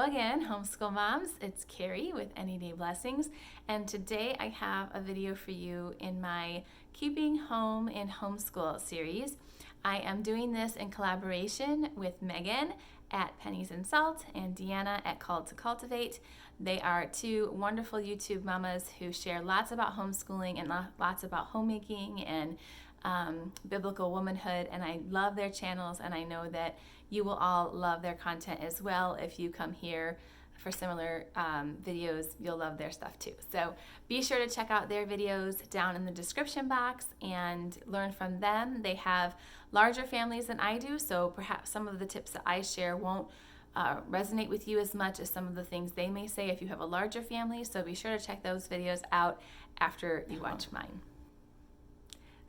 again, Homeschool Moms. It's Carrie with Any Day Blessings, and today I have a video for you in my Keeping Home in Homeschool series. I am doing this in collaboration with Megan at Pennies and Salt and Deanna at Called to Cultivate. They are two wonderful YouTube mamas who share lots about homeschooling and lots about homemaking and biblical womanhood, and I love their channels, and I know that you will all love their content as well. If you come here for similar videos, you'll love their stuff too. So be sure to check out their videos down in the description box and learn from them. They have larger families than I do, so perhaps some of the tips that I share won't resonate with you as much as some of the things they may say if you have a larger family. So be sure to check those videos out after you watch mine.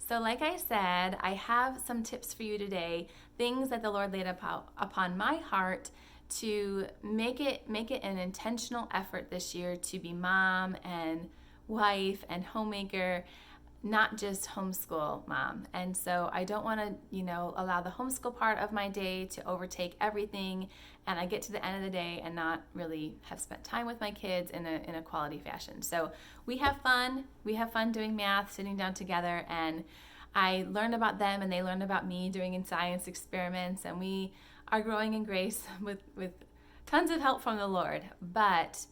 So like I said, I have some tips for you today, things that the Lord laid upon my heart to make it an intentional effort this year to be mom and wife and homemaker, not just homeschool mom. And so I don't want to, allow the homeschool part of my day to overtake everything, and I get to the end of the day and not really have spent time with my kids in a quality fashion. So we have fun doing math, sitting down together, and I learned about them and they learned about me doing science experiments, and we are growing in grace with tons of help from the Lord. But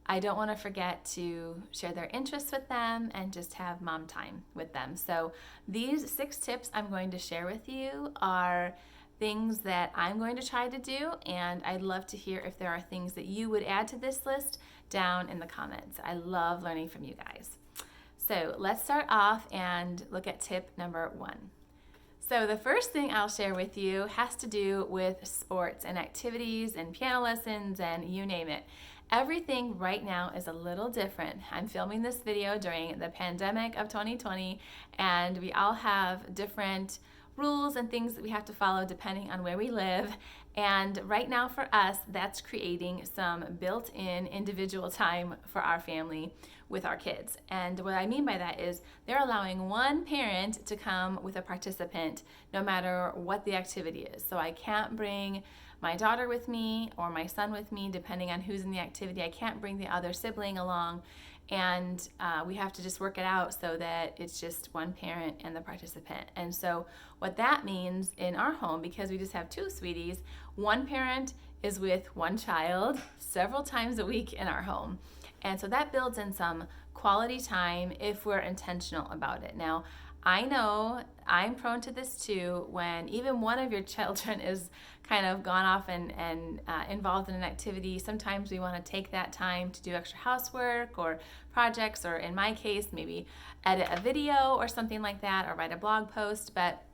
I don't want to forget to share their interests with them and just have mom time with them. So these 6 tips I'm going to share with you are things that I'm going to try to do, and I'd love to hear if there are things that you would add to this list down in the comments. I love learning from you guys. So let's start off and look at tip number 1. So the first thing I'll share with you has to do with sports and activities and piano lessons and you name it. Everything right now is a little different. I'm filming this video during the pandemic of 2020, and we all have different rules and things that we have to follow depending on where we live. And right now for us, that's creating some built-in individual time for our family with our kids. And what I mean by that is they're allowing one parent to come with a participant no matter what the activity is. So I can't bring my daughter with me or my son with me, depending on who's in the activity. I can't bring the other sibling along, and we have to just work it out so that it's just one parent and the participant. And so what that means in our home, because we just have 2 sweeties, one parent is with one child several times a week in our home. And so that builds in some quality time if we're intentional about it. Now, I know I'm prone to this too, when even one of your children is kind of gone off and involved in an activity. Sometimes we want to take that time to do extra housework or projects, or in my case, maybe edit a video or something like that, or write a blog post. But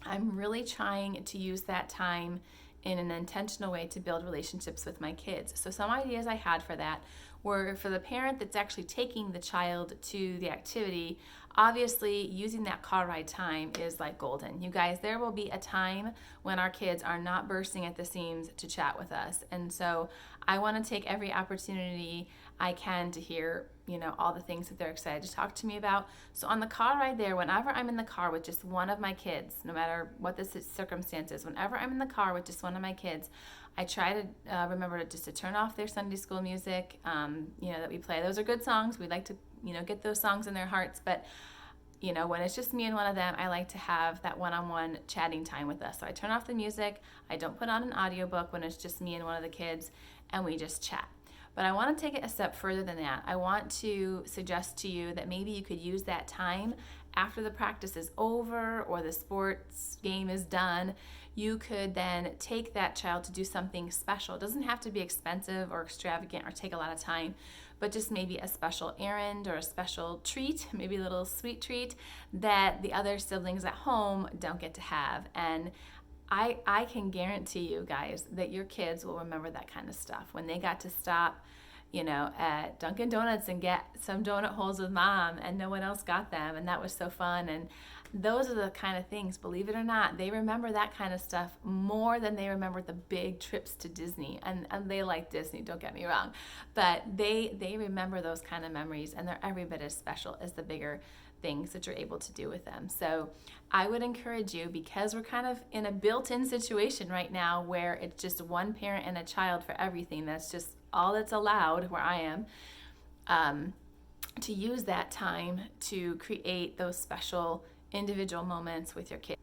I'm really trying to use that time in an intentional way to build relationships with my kids. So some ideas I had for that were for the parent that's actually taking the child to the activity. Obviously, using that car ride time is like golden. You guys, there will be a time when our kids are not bursting at the seams to chat with us. And so I want to take every opportunity I can to hear, all the things that they're excited to talk to me about. So on the car ride there, whenever I'm in the car with just one of my kids, no matter what the circumstance is, whenever I'm in the car with just one of my kids, I try to remember to turn off their Sunday school music, that we play. Those are good songs. We like to, get those songs in their hearts. But, when it's just me and one of them, I like to have that one-on-one chatting time with us. So I turn off the music. I don't put on an audiobook when it's just me and one of the kids, and we just chat. But I want to take it a step further than that. I want to suggest to you that maybe you could use that time after the practice is over or the sports game is done. You could then take that child to do something special. It doesn't have to be expensive or extravagant or take a lot of time, but just maybe a special errand or a special treat, maybe a little sweet treat that the other siblings at home don't get to have. And I can guarantee you guys that your kids will remember that kind of stuff. When they got to stop, at Dunkin' Donuts and get some donut holes with mom and no one else got them, and that was so fun. And those are the kind of things, believe it or not, they remember that kind of stuff more than they remember the big trips to Disney. And they like Disney, don't get me wrong, but they remember those kind of memories, and they're every bit as special as the bigger things that you're able to do with them. So I would encourage you, because we're kind of in a built-in situation right now where it's just one parent and a child for everything. That's just all that's allowed where I am, to use that time to create those special individual moments with your kids.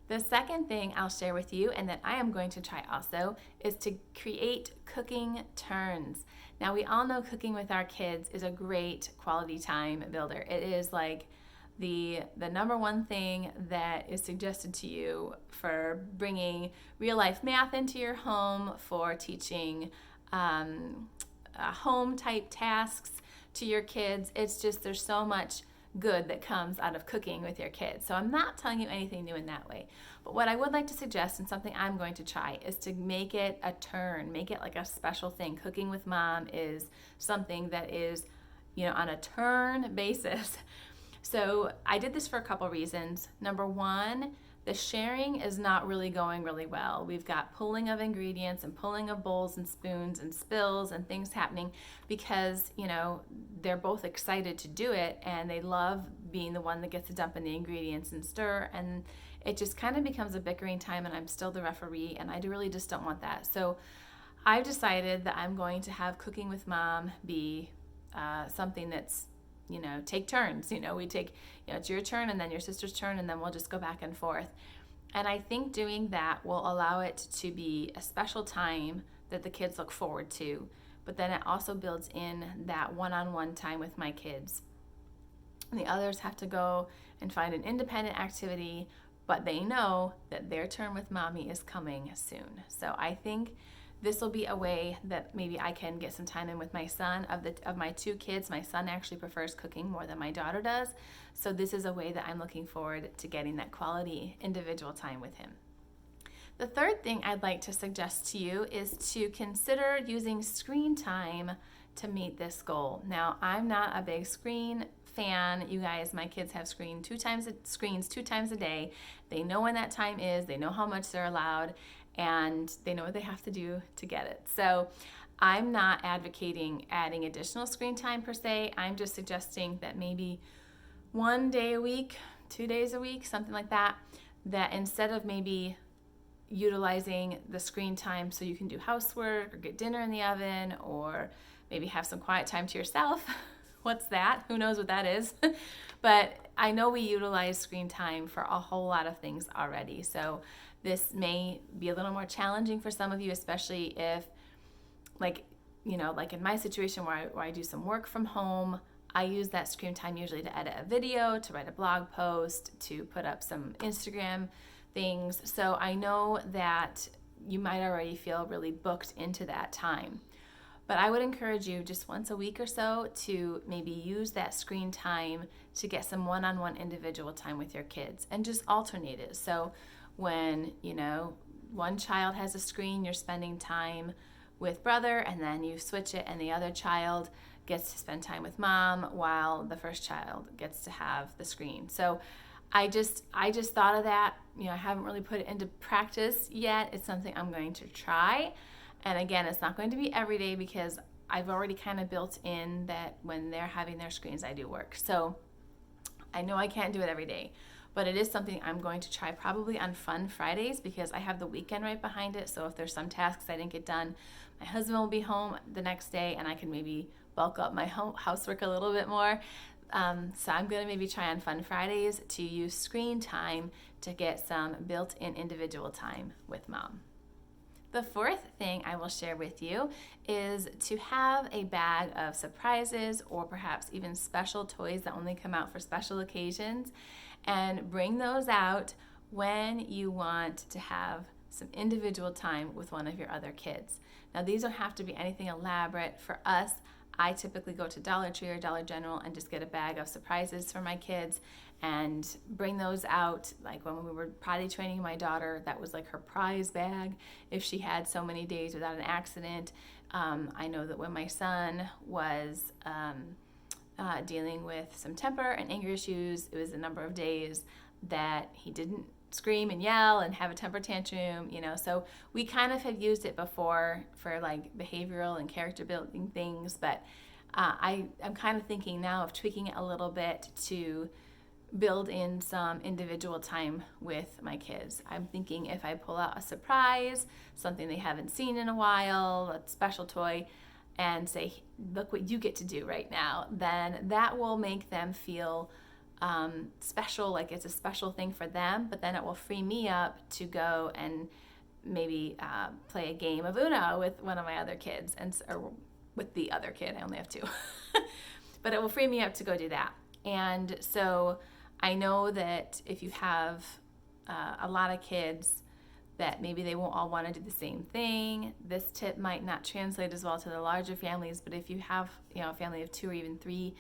The second thing I'll share with you, and that I am going to try also, is to create cooking turns. Now, we all know cooking with our kids is a great quality time builder. It is like the number one thing that is suggested to you for bringing real life math into your home, for teaching home type tasks to your kids. It's just, there's so much good that comes out of cooking with your kids. So I'm not telling you anything new in that way. But what I would like to suggest, and something I'm going to try, is to make it a turn, make it like a special thing. Cooking with Mom is something that is, on a turn basis. So I did this for a couple reasons. Number one, the sharing is not really going really well. We've got pulling of ingredients and pulling of bowls and spoons and spills and things happening because, they're both excited to do it and they love being the one that gets to dump in the ingredients and stir, and it just kind of becomes a bickering time, and I'm still the referee, and I really just don't want that. So I've decided that I'm going to have Cooking with Mom be something that's, take turns. We take, it's your turn and then your sister's turn, and then we'll just go back and forth. And I think doing that will allow it to be a special time that the kids look forward to, but then it also builds in that one-on-one time with my kids. And the others have to go and find an independent activity, but they know that their turn with Mommy is coming soon. So I think this will be a way that maybe I can get some time in with my son. Of my two kids, my son actually prefers cooking more than my daughter does. So this is a way that I'm looking forward to getting that quality individual time with him. The third thing I'd like to suggest to you is to consider using screen time to meet this goal. Now, I'm not a big screen fan. You guys, my kids have screens 2 times a day. They know when that time is. They know how much they're allowed, and they know what they have to do to get it. So I'm not advocating adding additional screen time per se. I'm just suggesting that maybe 1 day a week, 2 days a week, something like that, that instead of maybe utilizing the screen time so you can do housework or get dinner in the oven or maybe have some quiet time to yourself. What's that? Who knows what that is? But I know we utilize screen time for a whole lot of things already. So this may be a little more challenging for some of you, especially if, like in my situation where I do some work from home, I use that screen time usually to edit a video, to write a blog post, to put up some Instagram things. So I know that you might already feel really booked into that time. But I would encourage you just once a week or so to maybe use that screen time to get some one-on-one individual time with your kids and just alternate it. So when, one child has a screen, you're spending time with brother, and then you switch it and the other child gets to spend time with Mom while the first child gets to have the screen. So I just thought of that. I haven't really put it into practice yet. It's something I'm going to try. And again, it's not going to be every day because I've already kind of built in that when they're having their screens, I do work. So I know I can't do it every day, but it is something I'm going to try probably on Fun Fridays because I have the weekend right behind it. So if there's some tasks I didn't get done, my husband will be home the next day and I can maybe bulk up my housework a little bit more. So I'm going to maybe try on Fun Fridays to use screen time to get some built-in individual time with Mom. The fourth thing I will share with you is to have a bag of surprises or perhaps even special toys that only come out for special occasions, and bring those out when you want to have some individual time with one of your other kids. Now, these don't have to be anything elaborate. For us, I typically go to Dollar Tree or Dollar General and just get a bag of surprises for my kids and bring those out. Like when we were potty training my daughter, that was like her prize bag if she had so many days without an accident. I know that when my son was dealing with some temper and anger issues, it was a number of days that he didn't scream and yell and have a temper tantrum, so we kind of have used it before for like behavioral and character building things, but I'm kind of thinking now of tweaking it a little bit to build in some individual time with my kids. I'm thinking if I pull out a surprise, something they haven't seen in a while, a special toy, and say, look what you get to do right now, then that will make them feel special, like it's a special thing for them, but then it will free me up to go and maybe play a game of Uno with one of my other kids, or with the other kid. I only have two. But it will free me up to go do that. And so I know that if you have a lot of kids, that maybe they won't all want to do the same thing. This tip might not translate as well to the larger families, but if you have, a family of 2 or even 3,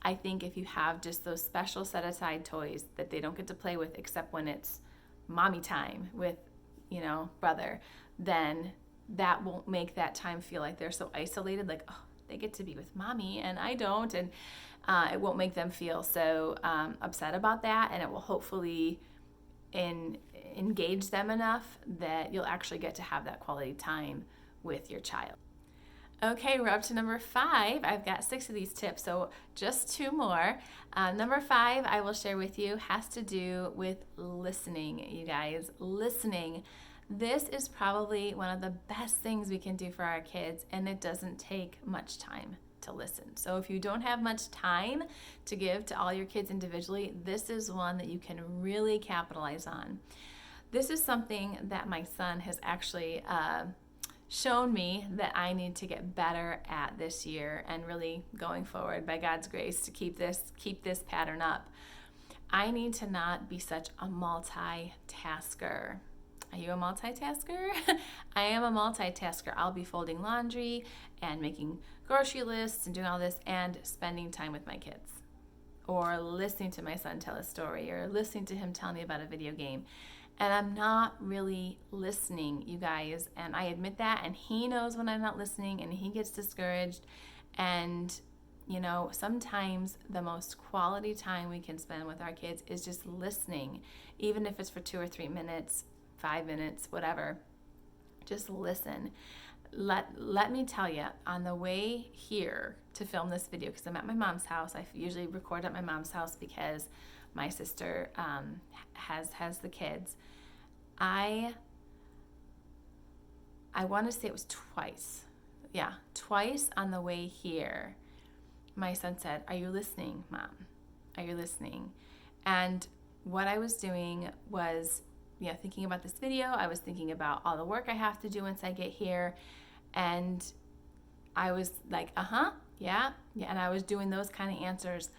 I think if you have just those special set aside toys that they don't get to play with except when it's mommy time with, brother, then that won't make that time feel like they're so isolated, like, oh, they get to be with mommy and I don't, and it won't make them feel so upset about that, and it will hopefully engage them enough that you'll actually get to have that quality time with your child. Okay, we're up to number 5. I've got 6 of these tips, so just 2 more. Number 5 I will share with you has to do with listening, you guys. Listening. This is probably one of the best things we can do for our kids, and it doesn't take much time to listen. So if you don't have much time to give to all your kids individually, this is one that you can really capitalize on. This is something that my son has actually shown me that I need to get better at this year, and really going forward by God's grace to keep this pattern up. I need to not be such a multitasker. Are you a multitasker? I am a multitasker. I'll be folding laundry and making grocery lists and doing all this and spending time with my kids, or listening to my son tell a story, or listening to him tell me about a video game. And I'm not really listening, you guys, and I admit that, and he knows when I'm not listening, and he gets discouraged. And sometimes the most quality time we can spend with our kids is just listening, even if it's for 2 or 3 minutes, 5 minutes, whatever. Just listen. Let me tell you, on the way here to film this video, because I'm at my mom's house, I usually record at my mom's house because my sister has the kids. I want to say it was twice. Yeah, twice on the way here, my son said, "Are you listening, Mom? Are you listening?" And what I was doing was, thinking about this video. I was thinking about all the work I have to do once I get here, and I was like, yeah, and I was doing those kind of answers,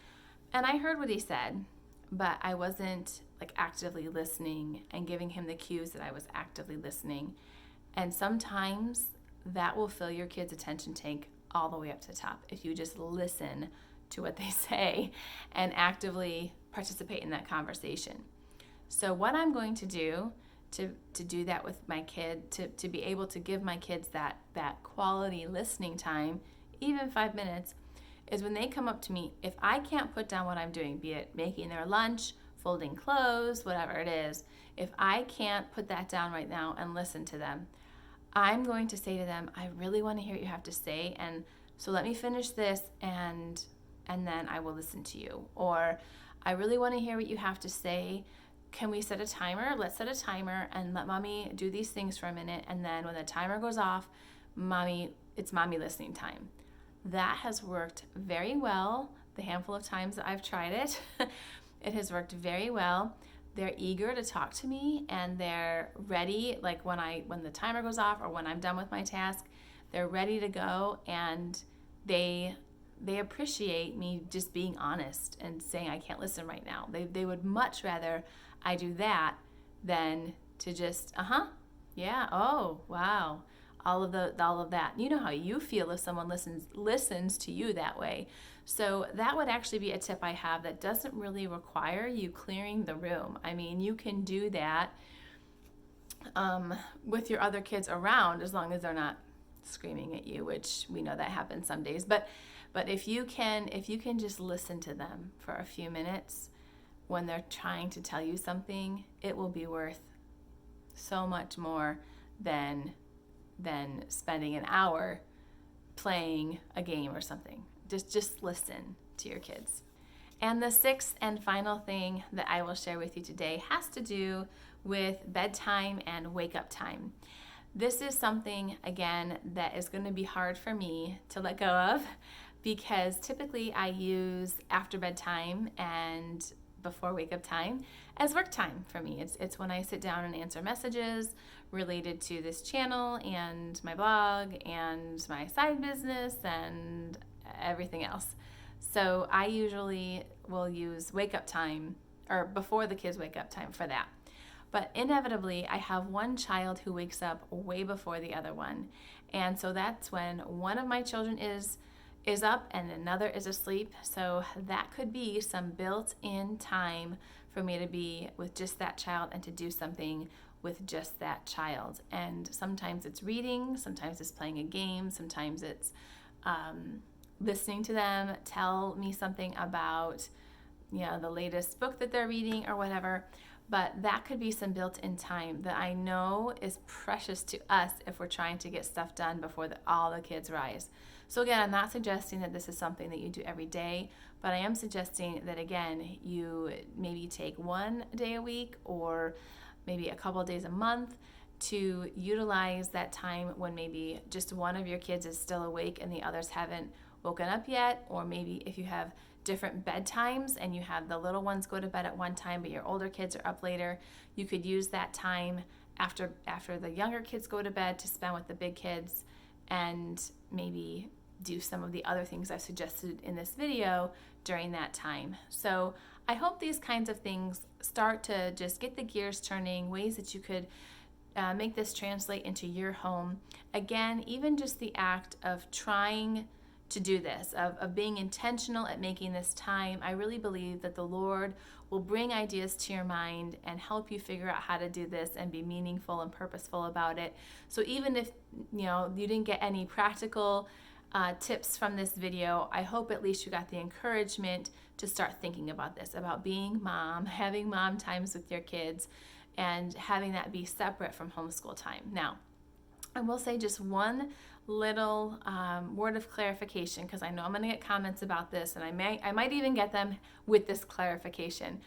and I heard what he said, but I wasn't actively listening and giving him the cues that I was actively listening. And sometimes that will fill your kid's attention tank all the way up to the top if you just listen to what they say and actively participate in that conversation. So what I'm going to do to do that with my kid, to be able to give my kids that quality listening time, even 5 minutes, is when they come up to me, if I can't put down what I'm doing, be it making their lunch, folding clothes, whatever it is, if I can't put that down right now and listen to them, I'm going to say to them, I really want to hear what you have to say, and so let me finish this and then I will listen to you. Or I really want to hear what you have to say. Can we set a timer? Let's set a timer and let mommy do these things for a minute, and then when the timer goes off, it's mommy listening time. That has worked very well the handful of times that I've tried it. It has worked very well. They're eager to talk to me, and they're ready, when the timer goes off or when I'm done with my task, they're ready to go, and they appreciate me just being honest and saying I can't listen right now. They would much rather I do that than to just yeah, oh wow, all of that. You know how you feel if someone listens to you that way. So that would actually be a tip I have that doesn't really require you clearing the room. I mean, you can do that with your other kids around, as long as they're not screaming at you, which we know that happens some days. But if you can just listen to them for a few minutes when they're trying to tell you something, it will be worth so much more than spending an hour playing a game or something. Just listen to your kids. And the sixth and final thing that I will share with you today has to do with bedtime and wake up time. This is something, again, that is going to be hard for me to let go of because typically I use after bedtime and before wake up time as work time for me. It's when I sit down and answer messages related to this channel and my blog and my side business and everything else. So I usually will use wake up time or before the kids wake up time for that. But inevitably, I have one child who wakes up way before the other one. And so that's when one of my children is up and another is asleep. So that could be some built-in time for me to be with just that child and to do something with just that child. And sometimes it's reading, sometimes it's playing a game, sometimes it's listening to them tell me something about, the latest book that they're reading or whatever. But that could be some built-in time that I know is precious to us if we're trying to get stuff done before all the kids rise. So again, I'm not suggesting that this is something that you do every day, but I am suggesting that, again, you maybe take one day a week or maybe a couple of days a month to utilize that time when maybe just one of your kids is still awake and the others haven't woken up yet, or maybe if you have different bedtimes and you have the little ones go to bed at one time but your older kids are up later, you could use that time after the younger kids go to bed to spend with the big kids and maybe do some of the other things I've suggested in this video during that time. So I hope these kinds of things start to just get the gears turning, ways that you could make this translate into your home. Again, even just the act of trying to do this, of being intentional at making this time, I really believe that the Lord will bring ideas to your mind and help you figure out how to do this and be meaningful and purposeful about it. So even if you didn't get any practical tips from this video, I hope at least you got the encouragement to start thinking about this, about being mom, having mom times with your kids, and having that be separate from homeschool time. Now, I will say just one little word of clarification, because I know I'm going to get comments about this, and I might even get them with this clarification.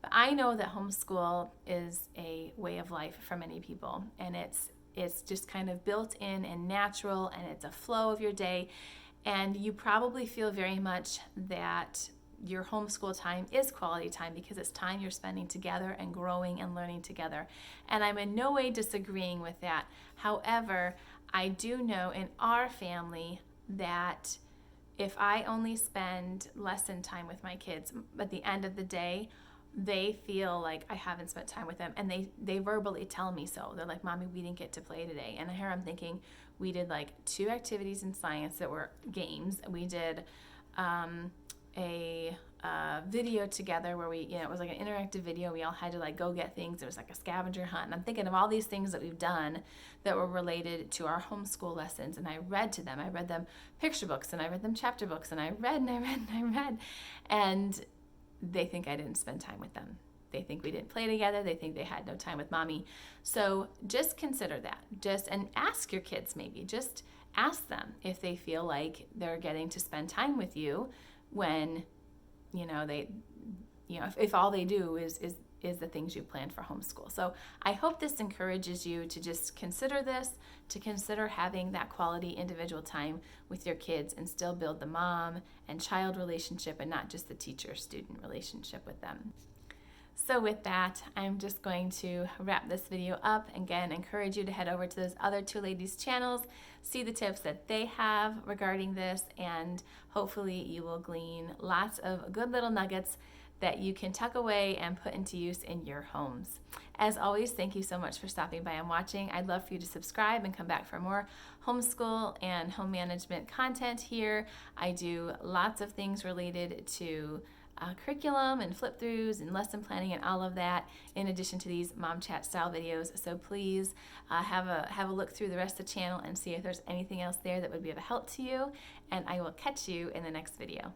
But I know that homeschool is a way of life for many people, and it's just kind of built in and natural, and it's a flow of your day, and you probably feel very much that your homeschool time is quality time because it's time you're spending together and growing and learning together. And I'm in no way disagreeing with that. However, I do know in our family that if I only spend lesson time with my kids, at the end of the day, they feel like I haven't spent time with them, and they verbally tell me so. They're like, "Mommy, we didn't get to play today." And here I'm thinking, we did like 2 activities in science that were games. We did a video together where it was like an interactive video. We all had to like go get things. It was like a scavenger hunt. And I'm thinking of all these things that we've done that were related to our homeschool lessons. And I read to them. I read them picture books, and I read them chapter books, and I read and I read and I read. And they think I didn't spend time with them. They think we didn't play together. They think they had no time with mommy. So just consider that. And ask your kids, maybe. Just ask them if they feel like they're getting to spend time with you when if all they do is the things you planned for homeschool. So I hope this encourages you to just consider this, to consider having that quality individual time with your kids and still build the mom and child relationship and not just the teacher-student relationship with them. So with that, I'm just going to wrap this video up. Again, encourage you to head over to those other 2 ladies' channels, see the tips that they have regarding this, and hopefully you will glean lots of good little nuggets that you can tuck away and put into use in your homes. As always, thank you so much for stopping by and watching. I'd love for you to subscribe and come back for more homeschool and home management content here. I do lots of things related to curriculum and flip-throughs and lesson planning and all of that, in addition to these mom chat style videos. So please have a look through the rest of the channel and see if there's anything else there that would be of help to you, and I will catch you in the next video.